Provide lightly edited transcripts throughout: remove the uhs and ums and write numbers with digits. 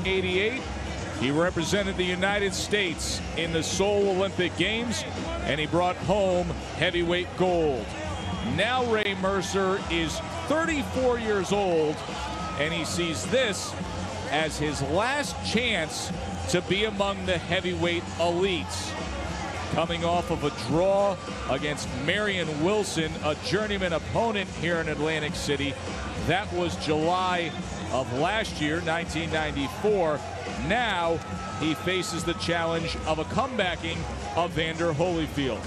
1988, he represented the United States in the Seoul Olympic Games, and he brought home heavyweight gold. Now Ray Mercer is 34 years old, and he sees this as his last chance to be among the heavyweight elites. Coming off of a draw against Marion Wilson, a journeyman opponent here in Atlantic City. That was July of last year, 1994. Now he faces the challenge of a comebacking Evander Holyfield.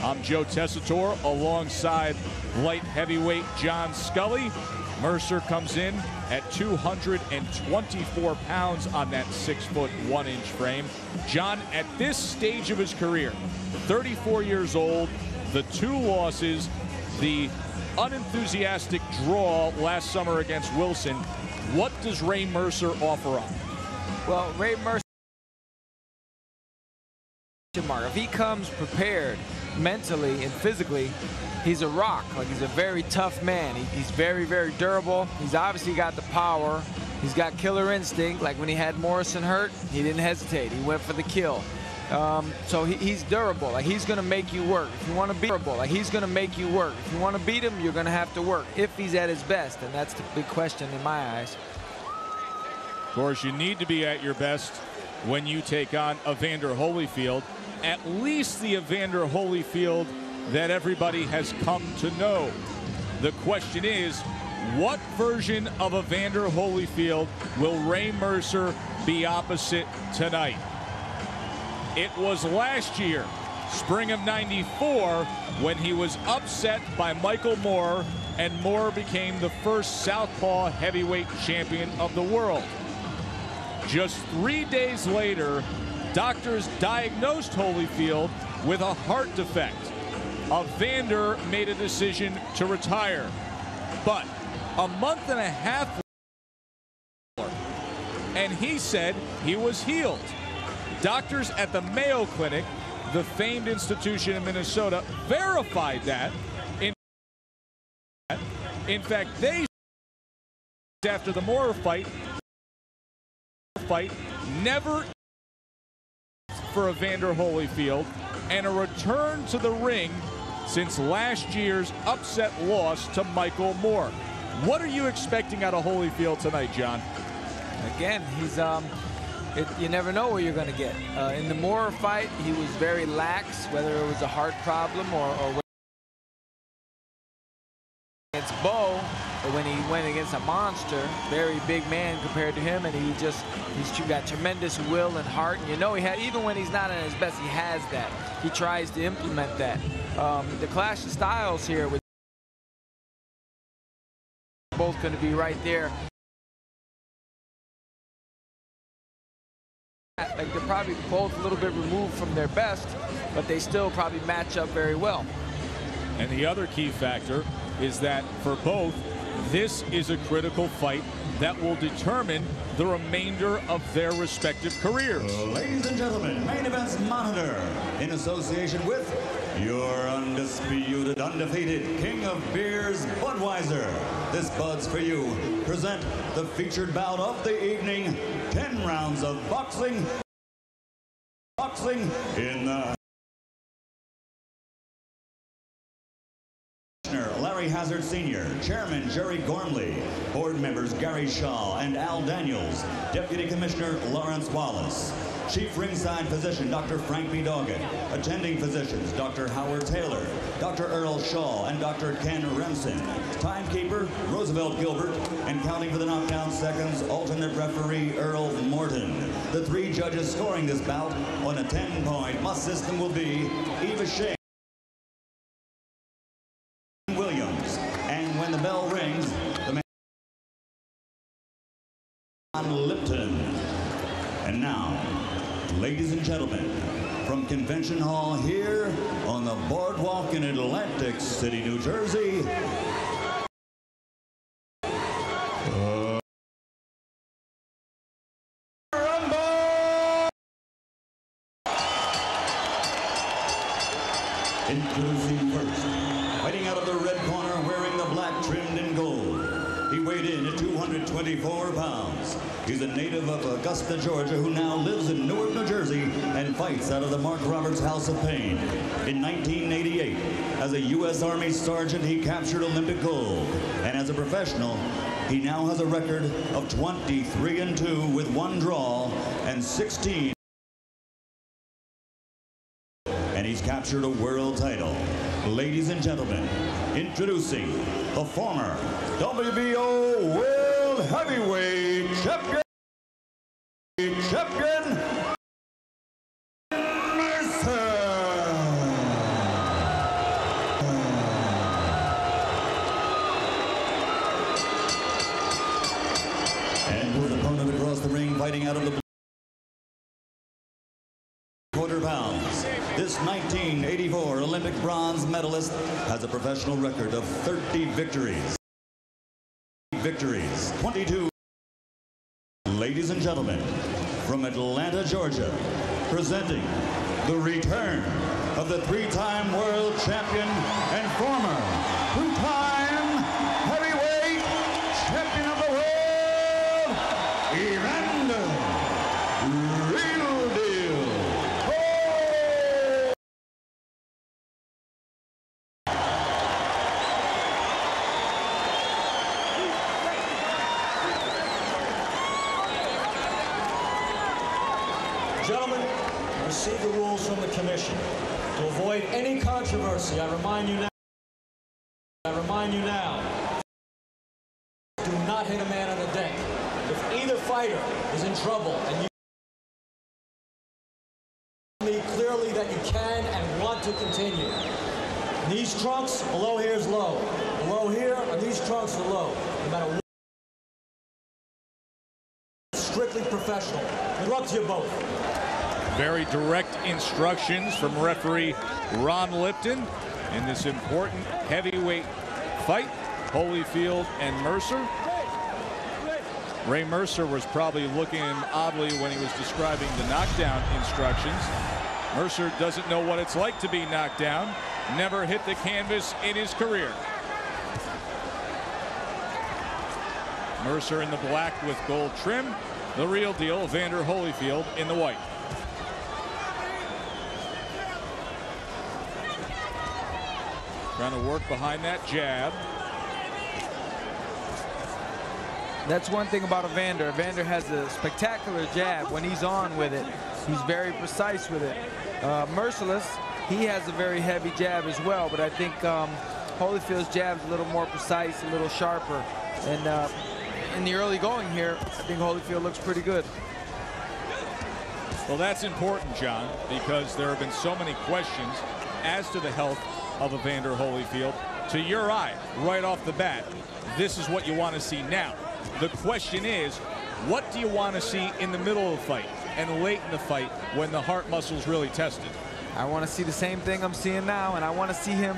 I'm Joe Tessitore alongside light heavyweight John Scully. Mercer comes in at 224 pounds on that 6'1" frame. John, at this stage of his career, 34 years old, the 2 losses, the unenthusiastic draw last summer against Wilson, what does Ray Mercer offer up? Well, Ray Mercer, if he comes prepared mentally and physically, he's a rock. Like, he's a very tough man. He's very, very durable. He's obviously got the power. He's got killer instinct. Like when he had Morrison hurt, he didn't hesitate. He went for the kill. So he's durable. Like, he's going to make you work. If you want to be durable, like, he's going to make you work. If you want to beat him, you're going to have to work. If he's at his best, and that's the big question in my eyes. Of course, you need to be at your best when you take on Evander Holyfield. At least the Evander Holyfield that everybody has come to know. The question is, what version of Evander Holyfield will Ray Mercer be opposite tonight? It was last year, spring of '94, when he was upset by Michael Moorer, and Moorer became the first southpaw heavyweight champion of the world. Just 3 days later, doctors diagnosed Holyfield with a heart defect. Evander made a decision to retire, but a month and a half later, and he said he was healed. Doctors at the Mayo Clinic, the famed institution in Minnesota, verified that. In fact, they, after the Moorer fight, never for Evander Holyfield, and a return to the ring since last year's upset loss to Michael Moorer. What are you expecting out of Holyfield tonight, John? Again, he's you never know what you're going to get. In the Moorer fight, he was very lax, whether it was a heart problem or against Bo, but when he went against a monster, very big man compared to him, and he's got tremendous will and heart. And you know, he had, even when he's not at his best, he has that. He tries to implement that. The clash of styles here with both going to be right there. Like, they're probably both a little bit removed from their best, but they still probably match up very well. And the other key factor is that for both, this is a critical fight that will determine the remainder of their respective careers. Ladies and gentlemen, Main Events Monitor, in association with your undisputed, undefeated King of Beers, Budweiser. This Bud's for you. Present the featured bout of the evening, 10 rounds of boxing in the Larry Hazard Sr., Chairman Jerry Gormley, Board Members Gary Shaw and Al Daniels, Deputy Commissioner Lawrence Wallace, Chief Ringside Physician Dr. Frank B. Doggett, Attending Physicians Dr. Howard Taylor, Dr. Earl Shaw and Dr. Ken Remsen, Timekeeper Roosevelt Gilbert, and counting for the knockdown seconds, alternate referee Earl Morton. The 3 judges scoring this bout on a 10-point must system will be Eva Shea, and when the bell rings, the man Lipton. And now, ladies and gentlemen, from Convention Hall here on the boardwalk in Atlantic City, New Jersey, introducing first, fighting out of the red corner, wearing the black trimmed in gold, He weighed in at 224 pounds. He's a native of Augusta, Georgia, who now lives in Newark, New Jersey, and fights out of the Mark Roberts House of Pain. In 1988, as a U.S. Army sergeant, he captured Olympic gold. And as a professional, he now has a record of 23-2 with 1 draw and 16. And he's captured a world title. Ladies and gentlemen, introducing the former WBO World Heavyweight Champion, Mercer. And his opponent across the ring, fighting out of the quarter pounds. This 1984 Olympic bronze medalist has a professional record of 30 victories. 22. Ladies and gentlemen, from Atlanta, Georgia, presenting the return of the 3-time world champion and former 2-time heavyweight champion of the world, Evander Holyfield. Gentlemen, receive the rules from the commission. To avoid any controversy, I remind you now, do not hit a man on the deck. If either fighter is in trouble and you me clearly that you can and want to continue. These trunks, below here is low. Below here, and these trunks are low. No matter what. Strictly professional. Good luck to you both. Very direct instructions from referee Ron Lipton in this important heavyweight fight, Holyfield and Mercer. Ray Mercer was probably looking at him oddly when he was describing the knockdown instructions. Mercer doesn't know what it's like to be knocked down, never hit the canvas in his career. Mercer in the black with gold trim, the real deal, Evander Holyfield in the white. Trying to work behind that jab. That's one thing about Evander. Evander has a spectacular jab. When he's on with it, he's very precise with it. Merciless, he has a very heavy jab as well, but I think Holyfield's jab's a little more precise, a little sharper. And in the early going here, I think Holyfield looks pretty good. Well, that's important, John, because there have been so many questions as to the health of Evander Holyfield. To your eye, right off the bat, this is what you want to see now. The question is, what do you want to see in the middle of the fight and late in the fight when the heart muscle's really tested? I want to see the same thing I'm seeing now, and I want to see him.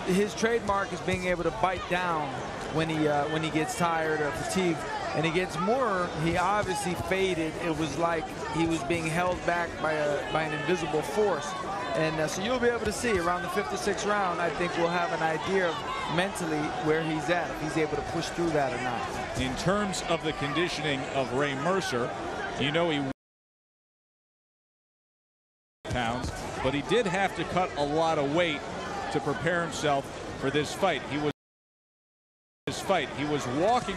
His trademark is being able to bite down when he gets tired or fatigued, and he gets more. He obviously faded. It was like he was being held back by an invisible force. And so you'll be able to see around the 5th or 6th round, I think we'll have an idea of mentally where he's at, if he's able to push through that or not. In terms of the conditioning of Ray Mercer, you know he pounds, but he did have to cut a lot of weight to prepare himself for this fight. He was walking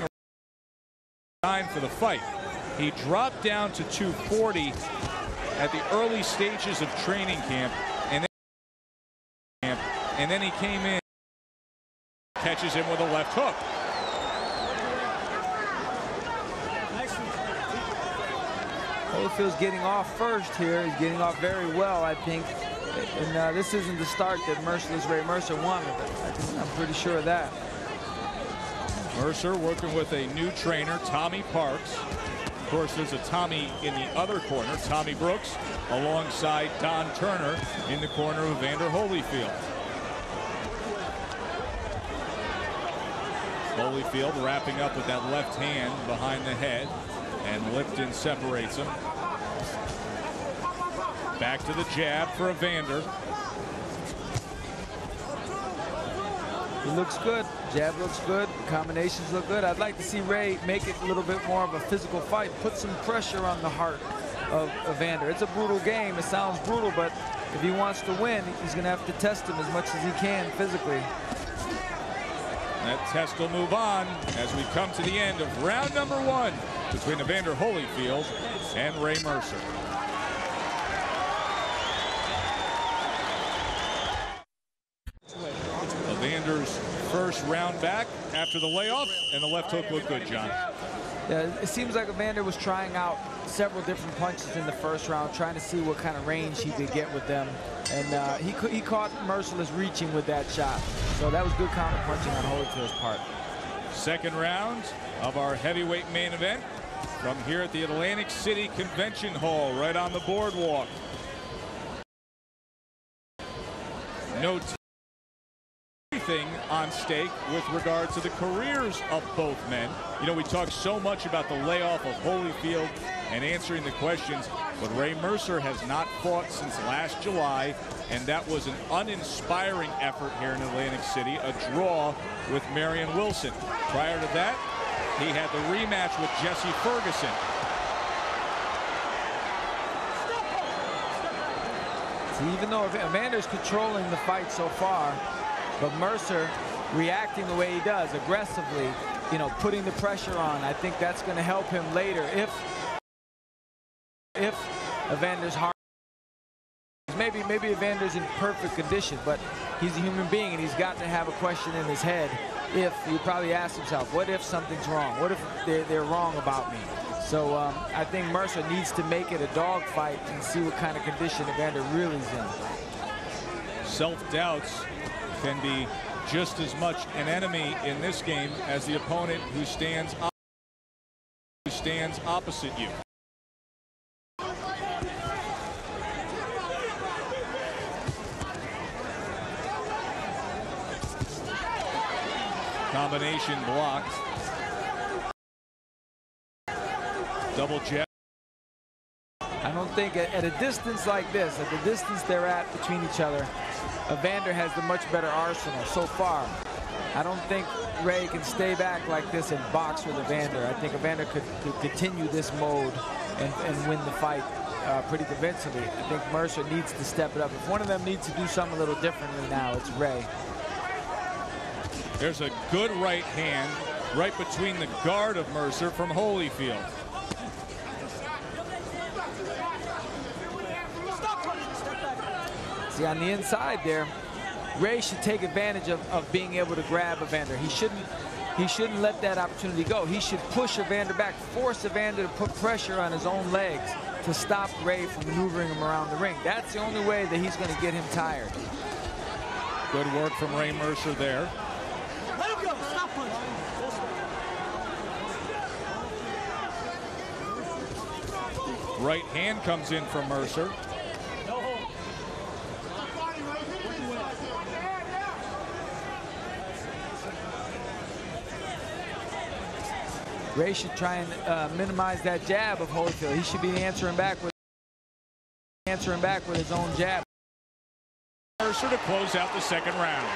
around for the fight. He dropped down to 240 at the early stages of training camp, and then he came in, catches him with a left hook. Holyfield's getting off first here. He's getting off very well, I think. And this isn't the start that Merciless Ray Mercer wanted. I'm pretty sure of that. Mercer working with a new trainer, Tommy Parks. Of course, there's a Tommy in the other corner, Tommy Brooks, alongside Don Turner in the corner of Evander Holyfield. Holyfield wrapping up with that left hand behind the head, and Lipton separates him. Back to the jab for Evander. He looks good. Jab looks good. Combinations look good. I'd like to see Ray make it a little bit more of a physical fight. Put some pressure on the heart of Evander. It's a brutal game. It sounds brutal, but if he wants to win, he's going to have to test him as much as he can physically. That test will move on as we come to the end of round number 1 between Evander Holyfield and Ray Mercer. Evander's first round back after the layoff, and the left hook looked good, John. Yeah, it seems like Evander was trying out several different punches in the first round, trying to see what kind of range he could get with them. And he caught Merciless reaching with that shot. So that was good counter punching on Holyfield's part. Second round of our heavyweight main event from here at the Atlantic City Convention Hall, right on the boardwalk. No everything on stake with regard to the careers of both men. You know, we talk so much about the layoff of Holyfield and answering the questions, but Ray Mercer has not fought since last July, and that was an uninspiring effort here in Atlantic City, a draw with Marion Wilson. Prior to that, he had the rematch with Jesse Ferguson. See, even though Evander's controlling the fight so far, but Mercer reacting the way he does, aggressively, you know, putting the pressure on, I think that's going to help him later if Evander's heart, maybe Evander's in perfect condition, but he's a human being and he's got to have a question in his head. If he probably asks himself, what if something's wrong? What if they're wrong about me? So I think Mercer needs to make it a dog fight and see what kind of condition Evander really is in. Self-doubts can be just as much an enemy in this game as the opponent who stands opposite you. Combination blocked. Double jab. I don't think at a distance like this, at the distance they're at between each other, Evander has the much better arsenal so far. I don't think Ray can stay back like this and box with Evander. I think Evander could continue this mode and win the fight pretty convincingly. I think Mercer needs to step it up. If one of them needs to do something a little differently now, it's Ray. There's a good right hand right between the guard of Mercer from Holyfield. See, on the inside there, Ray should take advantage of being able to grab Evander. He shouldn't let that opportunity go. He should push Evander back, force Evander to put pressure on his own legs to stop Ray from maneuvering him around the ring. That's the only way that he's going to get him tired. Good work from Ray Mercer there. Let him go. Stop punching. Right hand comes in from Mercer. Ray should try and minimize that jab of Holyfield. He should be answering back with his own jab. Mercer to close out the second round.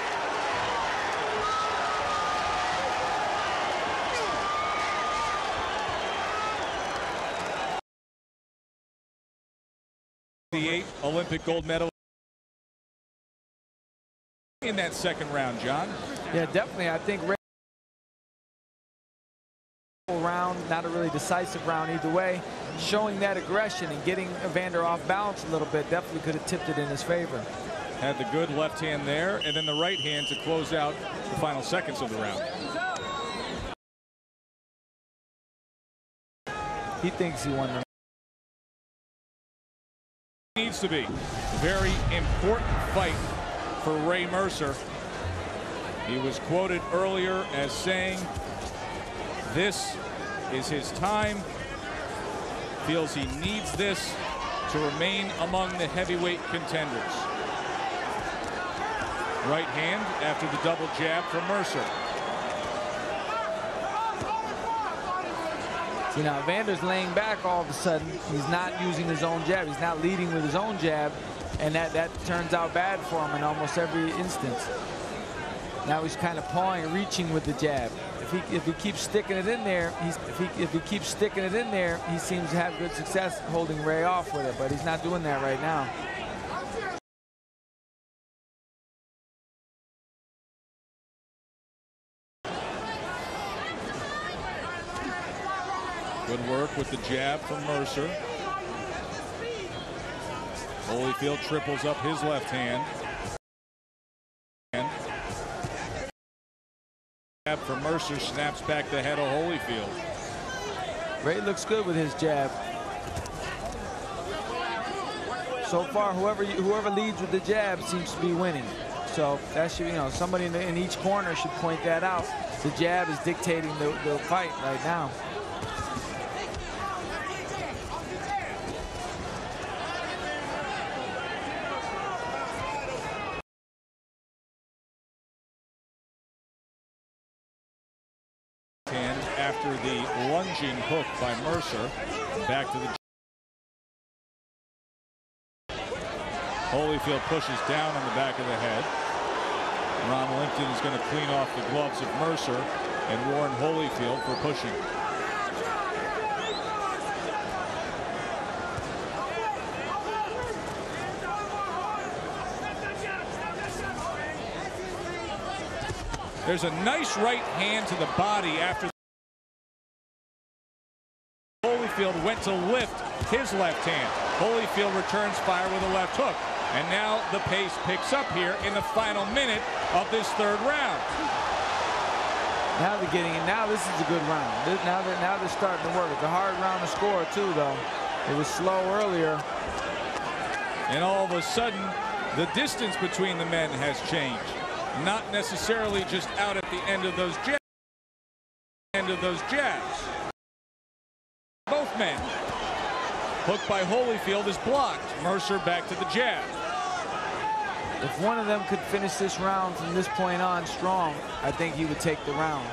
The 8 Olympic gold medal in that second round, John. Yeah, definitely. I think Ray round, not a really decisive round either way, showing that aggression and getting Evander off balance a little bit definitely could have tipped it in his favor. Had the good left hand there, and then the right hand to close out the final seconds of the round. He thinks he won the Needs to be very important fight for Ray Mercer. He was quoted earlier as saying this is his time, feels he needs this to remain among the heavyweight contenders. Right hand after the double jab from Mercer. See, now Evander's laying back all of a sudden. He's not using his own jab. He's not leading with his own jab, and that turns out bad for him in almost every instance. Now he's kind of pawing, reaching with the jab. If he keeps sticking it in there, if he keeps sticking it in there, he seems to have good success holding Ray off with it, but he's not doing that right now. Good work with the jab from Mercer. Holyfield triples up his left hand. Jab for Mercer snaps back the head of Holyfield. Ray looks good with his jab. So far, whoever leads with the jab seems to be winning. So that should, somebody in each corner should point that out. The jab is dictating the fight right now. After the lunging hook by Mercer, back to the Holyfield pushes down on the back of the head. Ron Limpton is going to clean off the gloves of Mercer and warn Holyfield for pushing. There's a nice right hand to the body after Holyfield went to lift his left hand. Holyfield returns fire with a left hook. And now the pace picks up here in the final minute of this third round. Now they're getting it. Now this is a good round. Now they're starting to work. It's a hard round to score too, though. It was slow earlier. And all of a sudden, the distance between the men has changed. Not necessarily just out at the end of those jabs. Both men. Hook by Holyfield is blocked. Mercer back to the jab. If one of them could finish this round from this point on strong, I think he would take the round.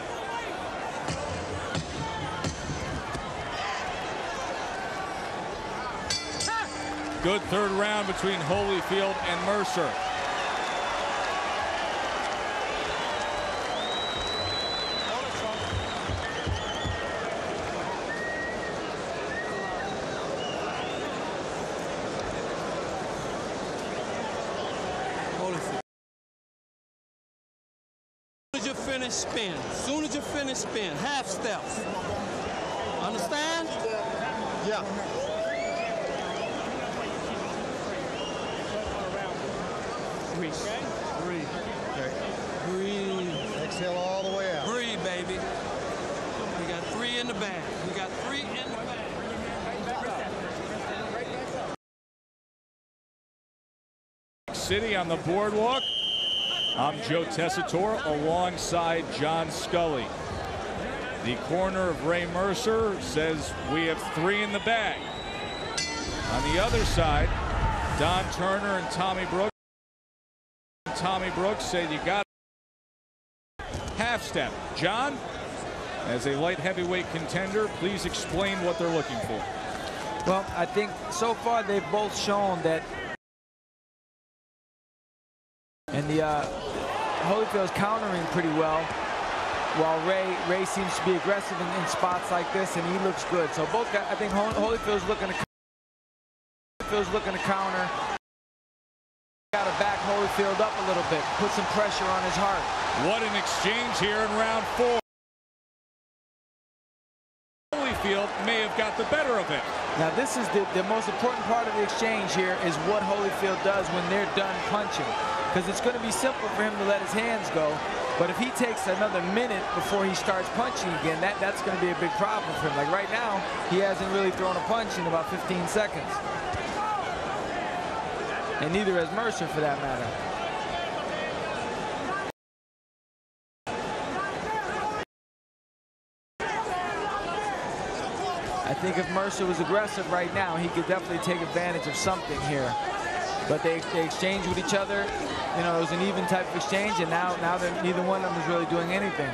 Good third round between Holyfield and Mercer. Spin. Soon as you finish, spin. Half steps. Understand? Yeah. Breathe. Breathe. Okay. Breathe. Exhale all the way out. Breathe, baby. We got 3 in the bag. We got 3 in the bag. City on the boardwalk. I'm Joe Tessitore alongside John Scully. The corner of Ray Mercer says we have 3 in the bag. On the other side, Don Turner and Tommy Brooks say you got half step. John, as a light heavyweight contender, please explain what they're looking for. Well, I think so far they've both shown that. And the Holyfield's countering pretty well, while Ray seems to be aggressive in spots like this, and he looks good. So both guys, I think Holyfield's looking to counter. Got to back Holyfield up a little bit, put some pressure on his heart. What an exchange here in round 4. Holyfield may have got the better of it. Now this is the most important part of the exchange here is what Holyfield does when they're done punching. Because it's going to be simple for him to let his hands go. But if he takes another minute before he starts punching again, that's going to be a big problem for him. Like right now, he hasn't really thrown a punch in about 15 seconds. And neither has Mercer for that matter. I think if Mercer was aggressive right now, he could definitely take advantage of something here. But they exchange with each other. You know, it was an even type of exchange, and now neither one of them is really doing anything.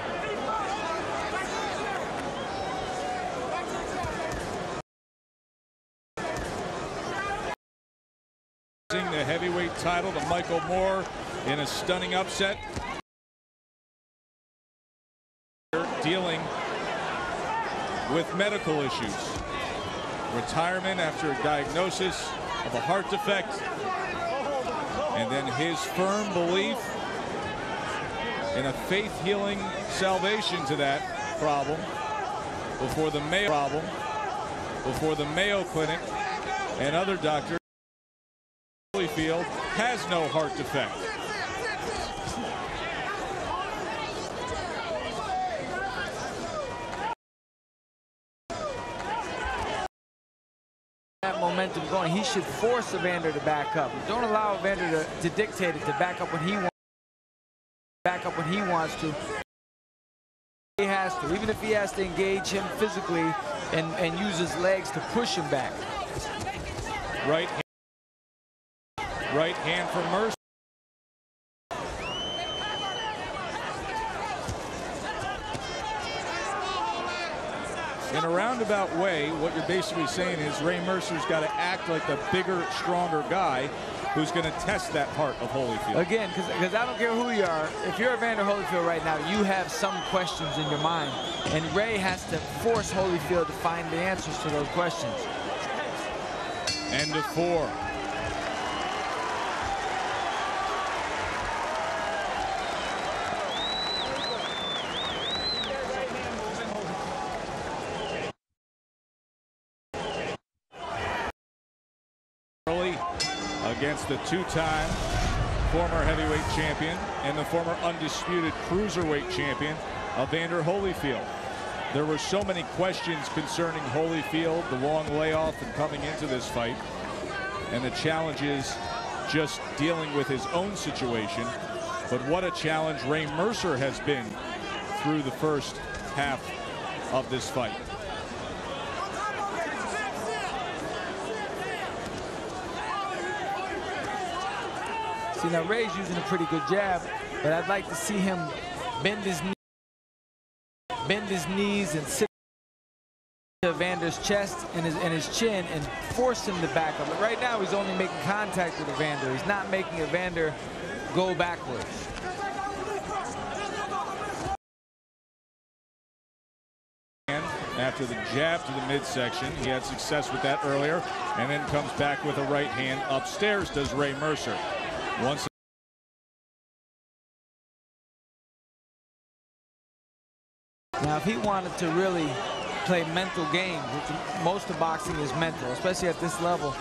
The heavyweight title to Michael Moore in a stunning upset. dealing with medical issues. Retirement after a diagnosis of a heart defect, and then his firm belief in a faith-healing salvation to that problem before the Mayo Clinic and other doctors. Holyfield has no heart defect. That momentum going, he should force Evander to back up. Don't allow Evander to dictate it, to back up when he wants. To. He has to, even if he has to engage him physically and use his legs to push him back. Right hand for Mercer. In a roundabout way, what you're basically saying is Ray Mercer's got to act like the bigger, stronger guy who's going to test that heart of Holyfield. Again, because I don't care who you are, if you're Evander Holyfield right now, you have some questions in your mind. And Ray has to force Holyfield to find the answers to those questions. End of 4. Against the two-time former heavyweight champion and the former undisputed cruiserweight champion, Evander Holyfield. There were so many questions concerning Holyfield, the long layoff and coming into this fight, and the challenges just dealing with his own situation. But what a challenge Ray Mercer has been through the first half of this fight. See, now Ray's using a pretty good jab, but I'd like to see him bend his knees and sit to Evander's chest and his chin and force him to back up. But right now he's only making contact with Evander. He's not making Evander go backwards. After the jab to the midsection, he had success with that earlier, and then comes back with a right hand upstairs, does Ray Mercer. Now, if he wanted to really play mental games, which most of boxing is mental, especially at this level,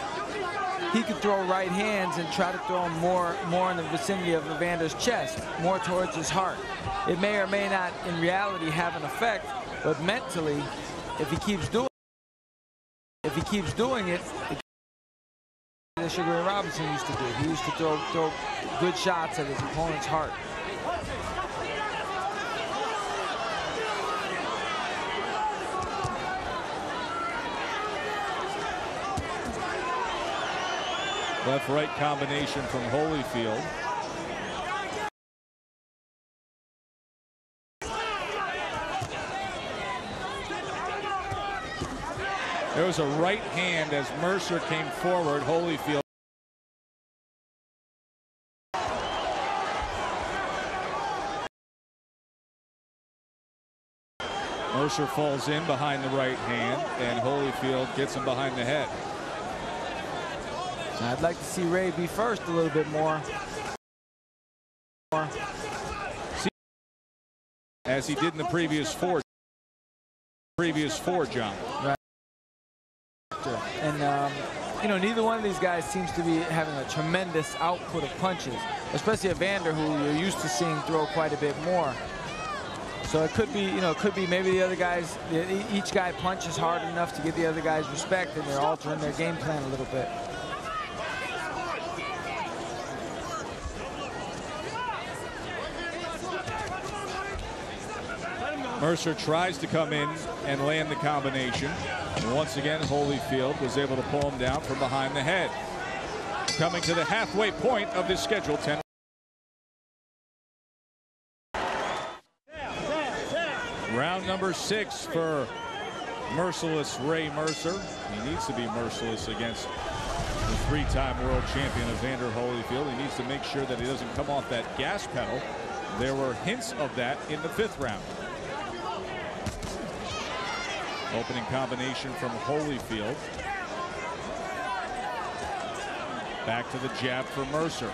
he could throw right hands and try to throw them more in the vicinity of Evander's chest, more towards his heart. It may or may not, in reality, have an effect, but mentally, if he keeps doing it, as Sugar Ray Robinson used to do. He used to throw good shots at his opponent's heart. Left-right combination from Holyfield. There was a right hand as Mercer came forward. Holyfield. Mercer falls in behind the right hand, and Holyfield gets him behind the head. Now, I'd like to see Ray be first a little bit more. As he did in the previous four, John. Right. And you know, neither one of these guys seems to be having a tremendous output of punches, especially Evander, who you're used to seeing throw quite a bit more. So it could be, you know, it could be maybe the other guys, each guy punches hard enough to get the other guys respect, and they're altering their game plan a little bit. Mercer tries to come in and land the combination. And once again, Holyfield was able to pull him down from behind the head. Coming to the halfway point of this schedule, 10. Round number 6 for merciless Ray Mercer. He needs to be merciless against the 3-time world champion Evander Holyfield. He needs to make sure that he doesn't come off that gas pedal. There were hints of that in the 5th round. Opening combination from Holyfield. Back to the jab for Mercer.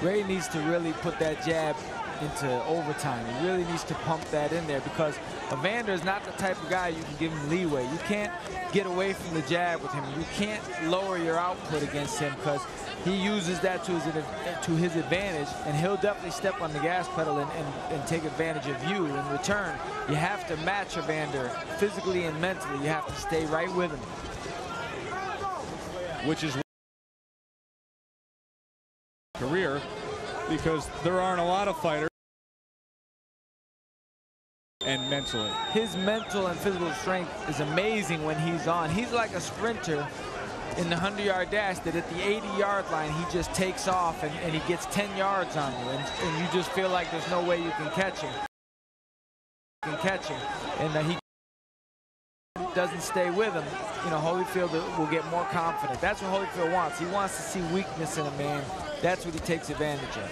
Ray needs to really put that jab into overtime. He really needs to pump that in there, because Evander is not the type of guy you can give him leeway. You can't get away from the jab with him. You can't lower your output against him, because he uses that to his advantage, and he'll definitely step on the gas pedal and take advantage of you. In return, you have to match Evander physically and mentally. You have to stay right with him. Which is career, because there aren't a lot of fighters. And mentally, his mental and physical strength is amazing when he's on. He's like a sprinter in the 100-yard dash that at the 80-yard line he just takes off and he gets 10 yards on you, and you just feel like there's no way you can catch him. And he doesn't stay with him. You know, Holyfield will get more confident. That's what Holyfield wants. He wants to see weakness in a man. That's what he takes advantage of.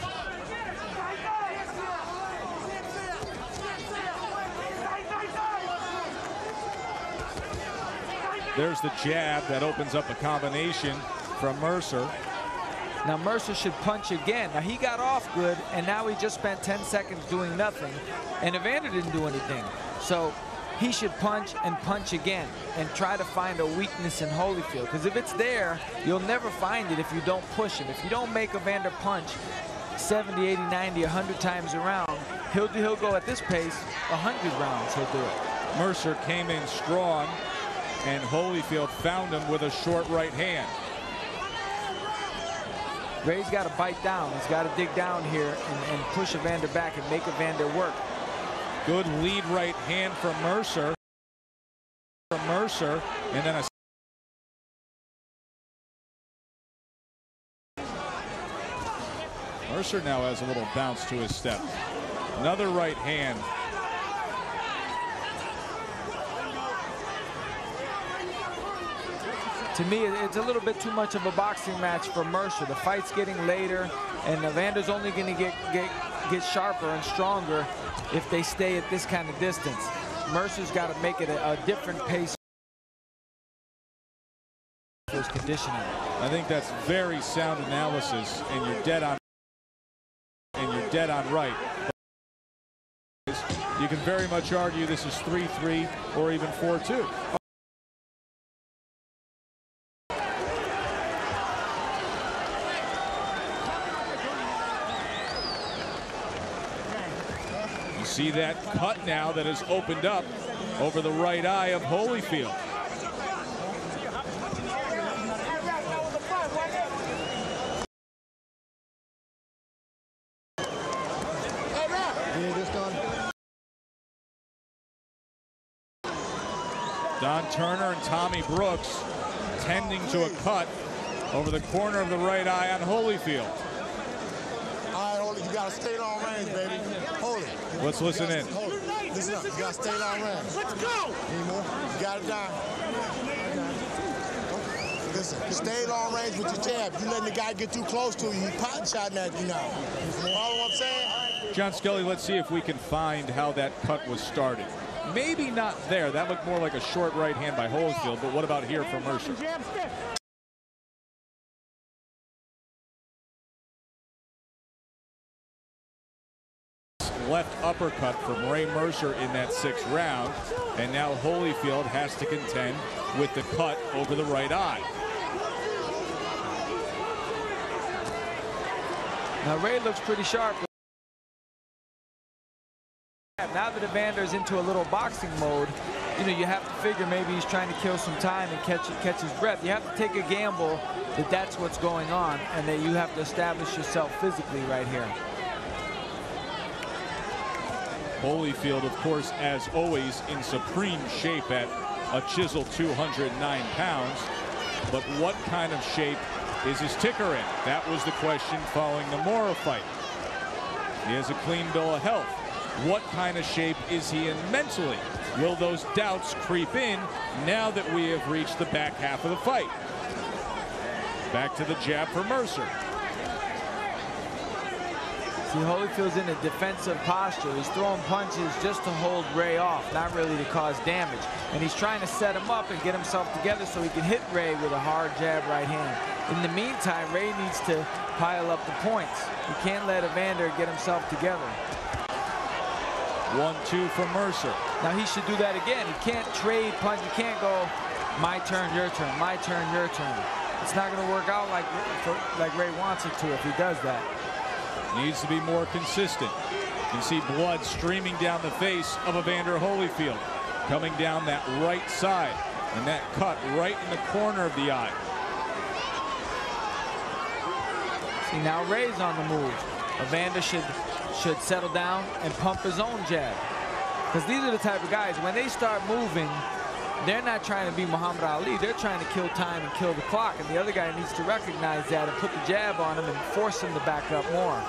There's the jab that opens up a combination from Mercer. Now Mercer should punch again. Now he got off good, and now he just spent 10 seconds doing nothing, and Evander didn't do anything. So he should punch and punch again and try to find a weakness in Holyfield, because if it's there, you'll never find it if you don't push him. If you don't make Evander punch 70, 80, 90, 100 times around, he'll go at this pace 100 rounds. He'll do it. Mercer came in strong, and Holyfield found him with a short right hand. Ray's got to bite down. He's got to dig down here and push Evander back and make Evander work. Good lead right hand from Mercer. And then Mercer now has a little bounce to his step. Another right hand. To me, it's a little bit too much of a boxing match for Mercer. The fight's getting later, and Evander's only going to get sharper and stronger if they stay at this kind of distance. Mercer's got to make it a different pace for his conditioning. I think that's very sound analysis, and you're dead on. Right. You can very much argue this is 3-3 or even 4-2. You see that cut now that has opened up over the right eye of Holyfield. Don Turner and Tommy Brooks tending to a cut over the corner of the right eye on Holyfield. All right, Holy, you got to stay long range, baby. Holy. Let's listen in. Holy, listen up. You got to stay long range. Let's go. Any more? You got it down. Listen, stay long range with your jab. You letting the guy get too close to you, he pot shotting at you now. Follow what I'm saying? John Skelly, let's see if we can find how that cut was started. Maybe not there. That looked more like a short right hand by Holyfield, but what about here from Mercer? Left uppercut from Ray Mercer in that 6th round, and now Holyfield has to contend with the cut over the right eye. Now Ray looks pretty sharp. Now that Evander's into a little boxing mode, you know, you have to figure maybe he's trying to kill some time and catch his breath. You have to take a gamble that that's what's going on, and that you have to establish yourself physically right here. Holyfield, of course, as always, in supreme shape at a chiseled 209 pounds. But what kind of shape is his ticker in? That was the question following the Mora fight. He has a clean bill of health. What kind of shape is he in mentally? Will those doubts creep in now that we have reached the back half of the fight? Back to the jab for Mercer. See, Holyfield's in a defensive posture. He's throwing punches just to hold Ray off, not really to cause damage. And he's trying to set him up and get himself together so he can hit Ray with a hard jab right hand. In the meantime, Ray needs to pile up the points. He can't let Evander get himself together. 1-2 for Mercer. Now he should do that again. He can't trade punch. You can't go, my turn, your turn, my turn, your turn. It's not going to work out like Ray wants it to if he does that. Needs to be more consistent. You can see blood streaming down the face of Evander Holyfield, coming down that right side, and that cut right in the corner of the eye. See, now Ray's on the move. Evander should settle down and pump his own jab. Because these are the type of guys, when they start moving, they're not trying to be Muhammad Ali. They're trying to kill time and kill the clock. And the other guy needs to recognize that and put the jab on him and force him to back up more.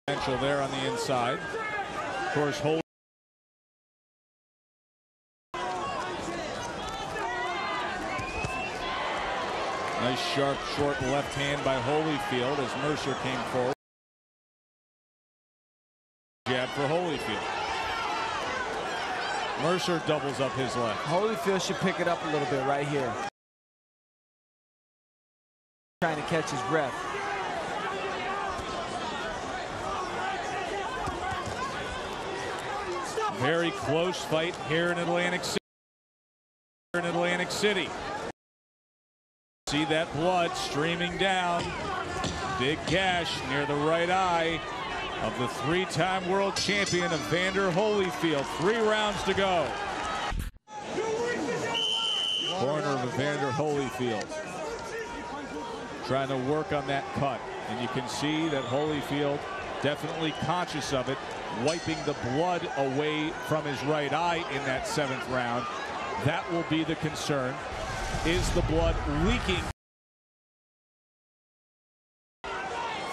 Potential there on the inside. Of course, nice sharp short left hand by Holyfield as Mercer came forward. Jab for Holyfield. Mercer doubles up his left. Holyfield should pick it up a little bit right here. Trying to catch his breath. Very close fight here in Atlantic City. See that blood streaming down. Big gash near the right eye of the three-time world champion Evander Holyfield. 3 rounds to go. Corner of Evander Holyfield. Trying to work on that cut. And you can see that Holyfield definitely conscious of it, wiping the blood away from his right eye in that 7th round. That will be the concern. Is the blood leaking?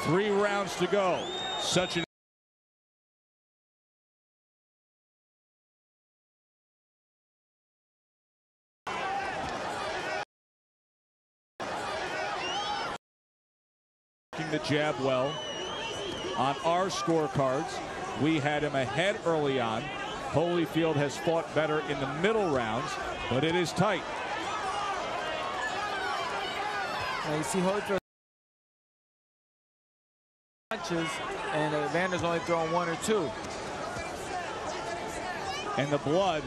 3 rounds to go. Such an the jab well. On our scorecards, we had him ahead early on. Holyfield has fought better in the middle rounds, but it is tight. Now you see Holyfield punches, and Evander's only throwing 1 or 2. And the blood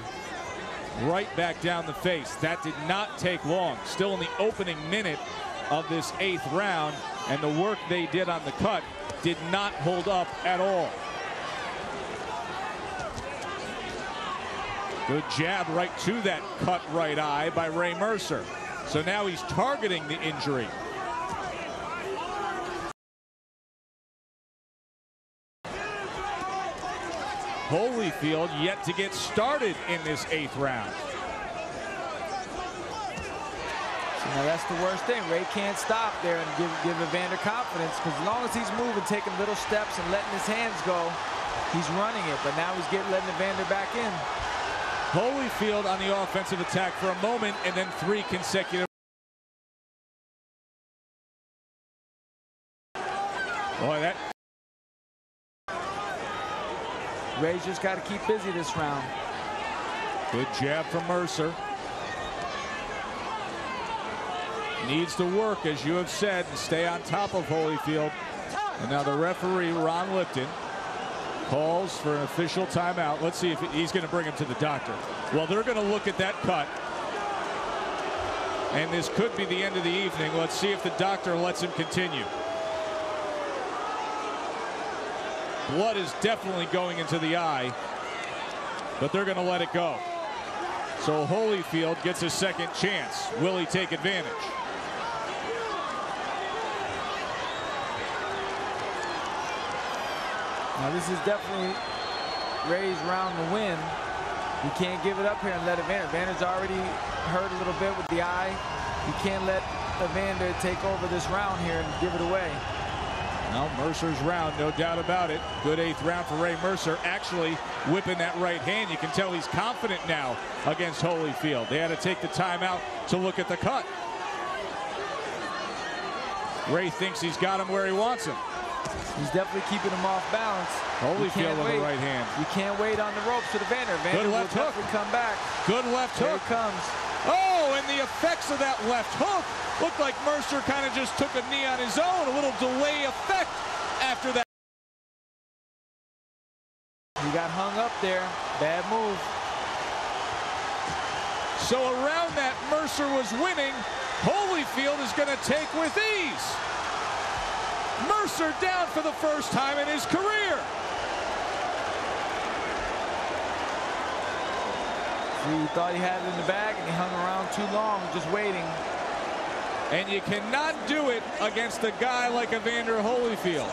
right back down the face. That did not take long. Still in the opening minute of this 8th round, and the work they did on the cut did not hold up at all. Good jab right to that cut right eye by Ray Mercer. So now he's targeting the injury. Holyfield yet to get started in this 8th round. Now that's the worst thing. Ray can't stop there and give Evander confidence, because as long as he's moving, taking little steps and letting his hands go, he's running it. But now he's letting Evander back in. Holyfield on the offensive attack for a moment, and then 3 consecutive. Boy, that. Ray's just got to keep busy this round. Good jab from Mercer. Needs to work, as you have said, and stay on top of Holyfield. And now the referee, Ron Lipton, calls for an official timeout. Let's see if he's going to bring him to the doctor. Well, they're going to look at that cut. And this could be the end of the evening. Let's see if the doctor lets him continue. Blood is definitely going into the eye, but they're going to let it go. So Holyfield gets a second chance. Will he take advantage? Now this is definitely Ray's round to win. You can't give it up here and let Evander. Evander's already hurt a little bit with the eye. You can't let Evander take over this round here and give it away. Well, Mercer's round, no doubt about it. Good 8th round for Ray Mercer. Actually whipping that right hand. You can tell he's confident now against Holyfield. They had to take the time out to look at the cut. Ray thinks he's got him where he wants him. He's definitely keeping him off balance. Holyfield with the right hand. You can't wait on the ropes with Evander. Evander Good left hook. Come back. Good left hook. Here it comes. Oh, and the effects of that left hook looked like Mercer kind of just took a knee on his own. A little delay effect after that. He got hung up there. Bad move. So around that, Mercer was winning. Holyfield is going to take with ease. Mercer down for the first time in his career. He thought he had it in the bag, and he hung around too long, just waiting. And you cannot do it against a guy like Evander Holyfield.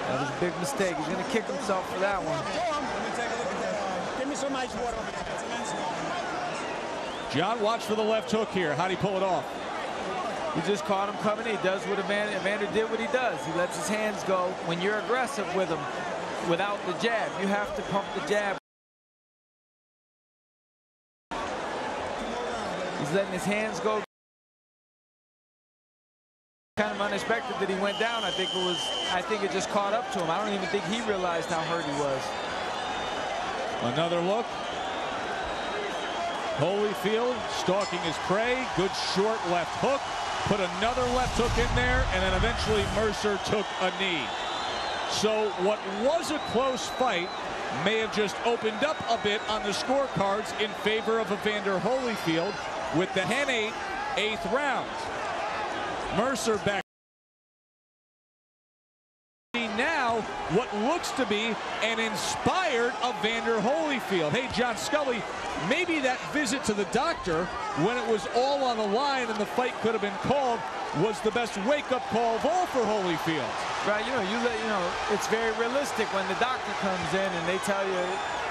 That was a big mistake. He's going to kick himself for that one. Give me some ice water. John, watch for the left hook here. How'd he pull it off? He just caught him coming. He does what Evander did what he does. He lets his hands go. When you're aggressive with him, without the jab, you have to pump the jab. He's letting his hands go. Kind of unexpected that he went down. I think it just caught up to him. I don't even think he realized how hurt he was. Another look. Holyfield stalking his prey. Good short left hook. Put another left hook in there, and then eventually Mercer took a knee. So what was a close fight may have just opened up a bit on the scorecards in favor of Evander Holyfield with the 10-8 8th round. Mercer back. Now what looks to be an inspired Evander Holyfield. Hey, John Scully, maybe that visit to the doctor when it was all on the line and the fight could have been called was the best wake-up call of all for Holyfield. Right, it's very realistic when the doctor comes in and they tell you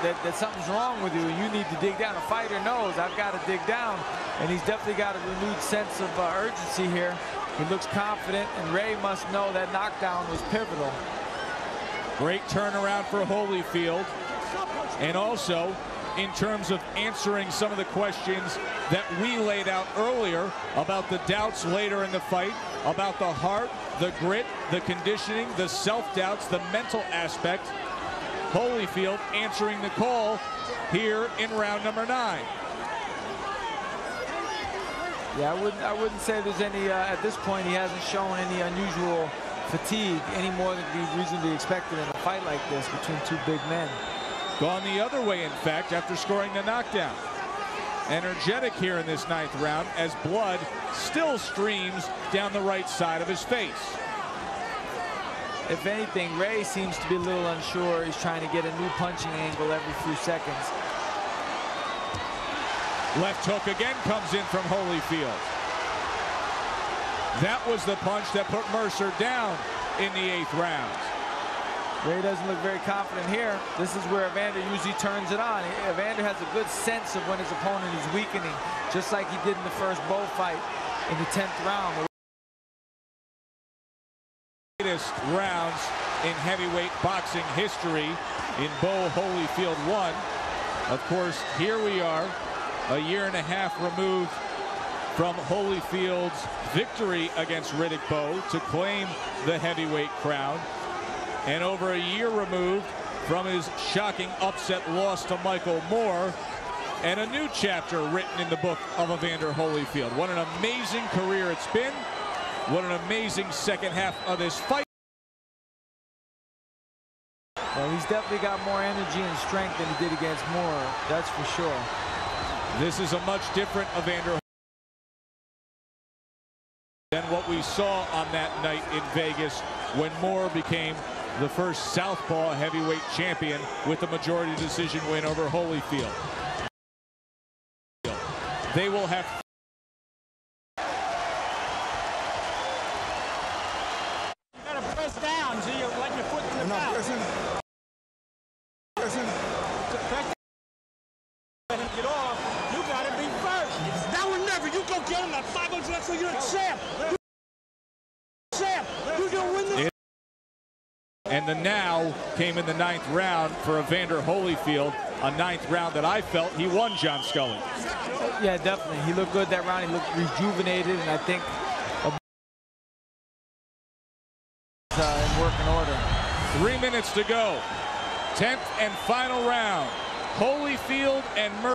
that something's wrong with you and you need to dig down. A fighter knows, I've got to dig down, and he's definitely got a renewed sense of urgency here. He looks confident, and Ray must know that knockdown was pivotal. Great turnaround for Holyfield, and also in terms of answering some of the questions that we laid out earlier about the doubts later in the fight, about the heart, the grit, the conditioning, the self-doubts, the mental aspect. Holyfield answering the call here in round number 9. Yeah, I wouldn't say there's any, at this point, he hasn't shown any unusual fatigue any more than could be reasonably expected in a fight like this between two big men. Gone the other way, in fact, after scoring the knockdown. Energetic here in this 9th round as blood still streams down the right side of his face. If anything, Ray seems to be a little unsure. He's trying to get a new punching angle every few seconds. Left hook again comes in from Holyfield. That was the punch that put Mercer down in the 8th round. Ray doesn't look very confident here. This is where Evander usually turns it on. Evander has a good sense of when his opponent is weakening, just like he did in the first bullfight in the 10th round. The latest rounds in heavyweight boxing history in Bo Holyfield 1. Of course, here we are, a year and a half removed from Holyfield's victory against Riddick Bowe to claim the heavyweight crown, and over a year removed from his shocking upset loss to Michael Moore, and a new chapter written in the book of Evander Holyfield. What an amazing career it's been. What an amazing second half of this fight. Well, he's definitely got more energy and strength than he did against Moore, that's for sure. This is a much different Evander than what we saw on that night in Vegas when Moore became the first southpaw heavyweight champion with a majority decision win over Holyfield. They will have You gotta press down so you're letting your foot in the mouth. Let him get off. You gotta be first. That one never. You go get him that 500 so you're a champ. And the now came in the 9th round for Evander Holyfield, a 9th round that I felt he won, John Scully. Yeah, definitely. He looked good that round. He looked rejuvenated, and I think in working order. 3 minutes to go. 10th and final round. Holyfield and Mercer.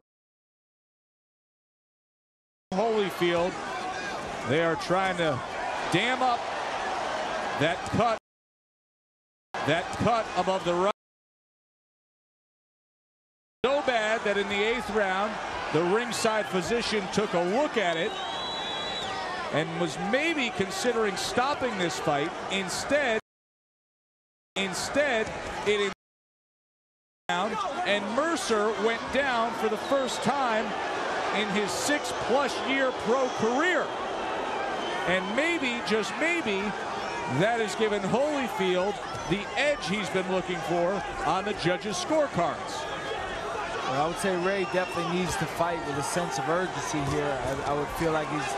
Holyfield, they are trying to dam up that cut above the right. So bad that in the 8th round, the ringside physician took a look at it and was maybe considering stopping this fight. Instead it down, and Mercer went down for the first time in his 6+ year pro career. And maybe, just maybe, that has given Holyfield the edge he's been looking for on the judges' scorecards. Well, I would say Ray definitely needs to fight with a sense of urgency here. I would feel like he's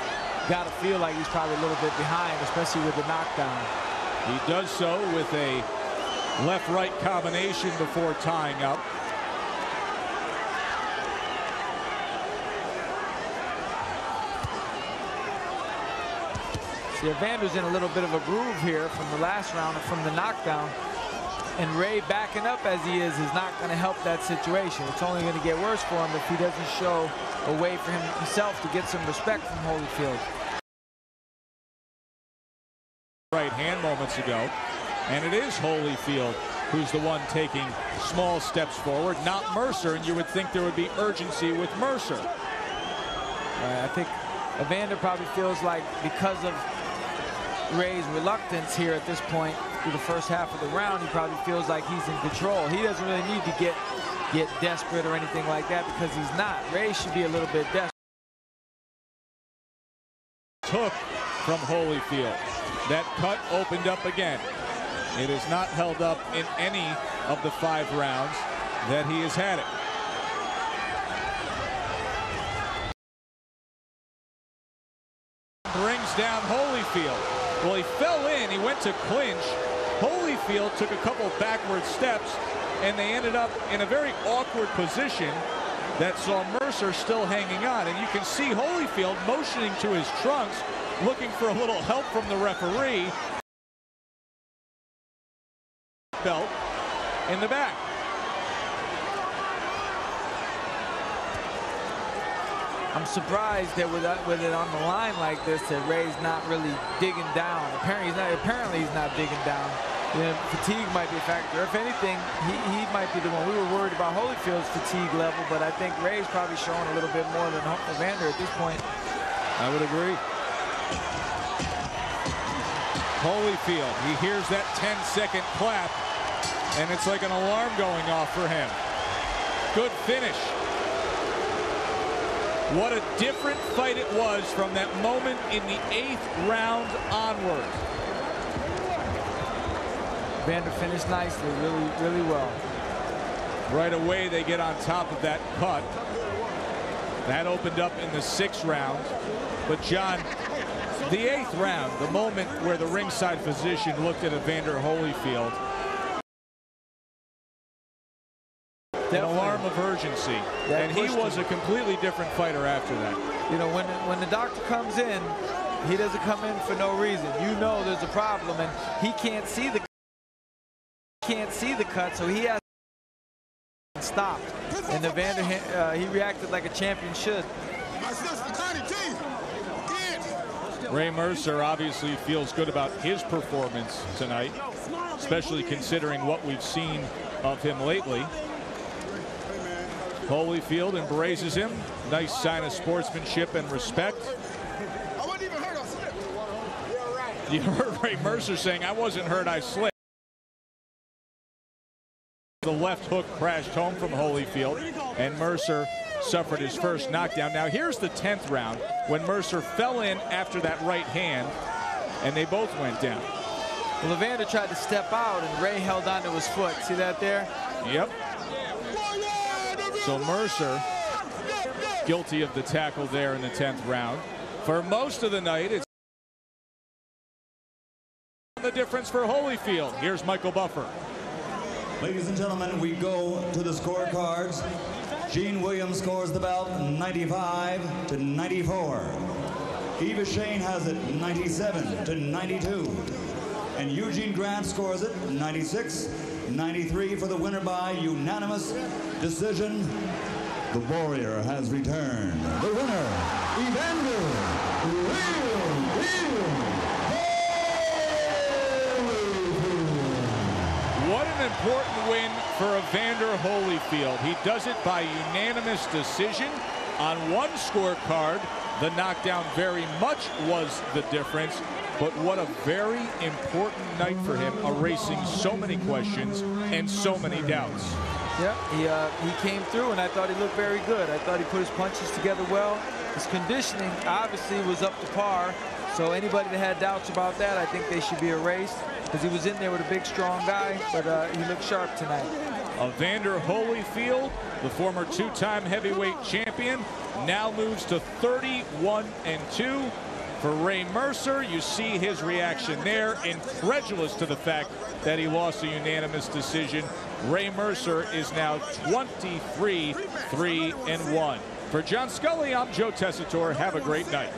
got to feel like he's probably a little bit behind, especially with the knockdown. He does so with a left-right combination before tying up. See, Evander's in a little bit of a groove here from the last round, from the knockdown. And Ray backing up as he is not going to help that situation. It's only going to get worse for him if he doesn't show a way for himself to get some respect from Holyfield. Right hand moments ago, and it is Holyfield who's the one taking small steps forward, not Mercer, and you would think there would be urgency with Mercer. I think Evander probably feels like, because of Ray's reluctance here at this point through the first half of the round, he probably feels like he's in control. He doesn't really need to get desperate or anything like that, because he's not. Ray should be a little bit desperate. Took from Holyfield. That cut opened up again. It is not held up in any of the 5 rounds that he has had it. Brings down Holyfield. Well, he fell in. He went to clinch. Holyfield took a couple backward steps, and they ended up in a very awkward position that saw Mercer still hanging on. And you can see Holyfield motioning to his trunks, looking for a little help from the referee. Belt in the back. I'm surprised that with it on the line like this, that Ray's not really digging down. Apparently he's not digging down. You know, fatigue might be a factor. If anything, he might be the one. We were worried about Holyfield's fatigue level, but I think Ray's probably showing a little bit more than Evander at this point. I would agree. Holyfield, he hears that 10-second clap, and it's like an alarm going off for him. Good finish. What a different fight it was from that moment in the 8th round onward. Evander finished nicely, really well. Right away they get on top of that cut. That opened up in the 6th round. But John, the 8th round, the moment where the ringside physician looked at Evander Holyfield, an alarm of urgency, and he was a completely different fighter after that. You know, when the doctor comes in, he doesn't come in for no reason. You know there's a problem, and he can't see the cut, so he has to stop. And Evander, he reacted like a champion should. Ray Mercer obviously feels good about his performance tonight, especially considering what we've seen of him lately. Holyfield embraces him. Nice sign of sportsmanship and respect. You heard Ray Mercer saying, "I wasn't hurt, I slipped." The left hook crashed home from Holyfield, and Mercer suffered his first knockdown. Now here's the 10th round, when Mercer fell in after that right hand, and they both went down. Well, Evander tried to step out, and Ray held onto his foot. See that there? Yep. So Mercer guilty of the tackle there in the 10th round. For most of the night, it's the difference. difference for Holyfield. Here's Michael Buffer. Ladies and gentlemen, we go to the scorecards. Gene Williams scores the bout 95-94. Eva Shane has it 97-92. And Eugene Grant scores it 96-93 for the winner by unanimous decision. The Warrior has returned. The winner, Evander Holyfield. What an important win for Evander Holyfield. He does it by unanimous decision. On one scorecard, the knockdown very much was the difference. But what a very important night for him, erasing so many questions and so many doubts. Yeah, he came through, and I thought he looked very good. I thought he put his punches together well. His conditioning obviously was up to par. So anybody that had doubts about that, I think they should be erased, because he was in there with a big, strong guy, but he looked sharp tonight. Evander Holyfield, the former two-time heavyweight champion, now moves to 31-2. For Ray Mercer, you see his reaction there, incredulous to the fact that he lost a unanimous decision. Ray Mercer is now 23-3-1. For John Scully, I'm Joe Tessitore. Have a great night.